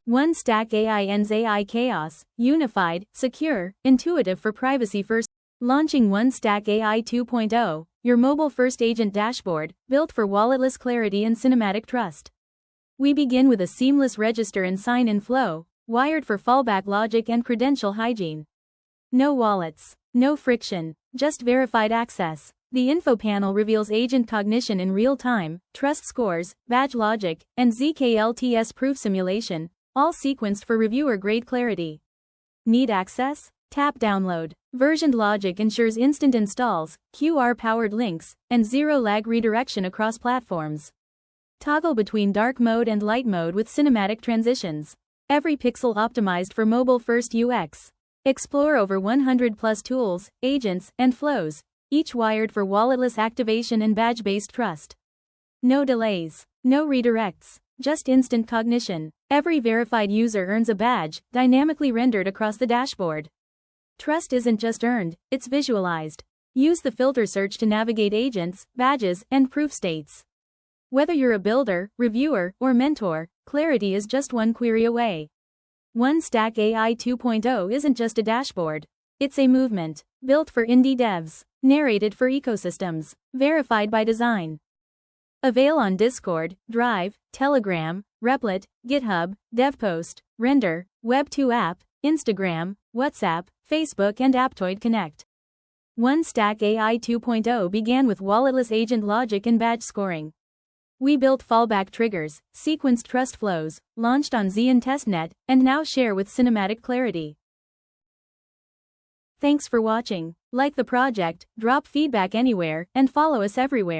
ONESTACKAI ends AI chaos, unified, secure, intuitive for privacy-first. Launching ONESTACKAI 2.0, your mobile-first agent dashboard, built for walletless clarity and cinematic trust. We begin with a seamless register and sign-in flow, wired for fallback logic and credential hygiene. No wallets, no friction, just verified access. The info panel reveals agent cognition in real time, trust scores, badge logic, and ZK-LTS proof simulation, all sequenced for reviewer-grade clarity. Need access? Tap download. Versioned logic ensures instant installs, QR-powered links, and zero-lag redirection across platforms. Toggle between dark mode and light mode with cinematic transitions. Every pixel optimized for mobile-first UX. Explore over 100+ tools, agents, and flows, each wired for walletless activation and badge-based trust. No delays, no redirects, just instant cognition. Every verified user earns a badge, dynamically rendered across the dashboard. Trust isn't just earned, it's visualized. Use the filter search to navigate agents, badges, and proof states. Whether you're a builder, reviewer, or mentor, clarity is just one query away. ONESTACKAI 2.0 isn't just a dashboard. It's a movement, built for indie devs, narrated for ecosystems, verified by design. Avail on Discord, Drive, Telegram, Replit, GitHub, DevPost, Render, Web2 app, Instagram, WhatsApp, Facebook and Aptoid Connect. ONESTACKAI 2.0 began with walletless agent logic and badge scoring. We built fallback triggers, sequenced trust flows, launched on XION testnet, and now share with cinematic clarity. Thanks for watching. Like the project, drop feedback anywhere, and follow us everywhere.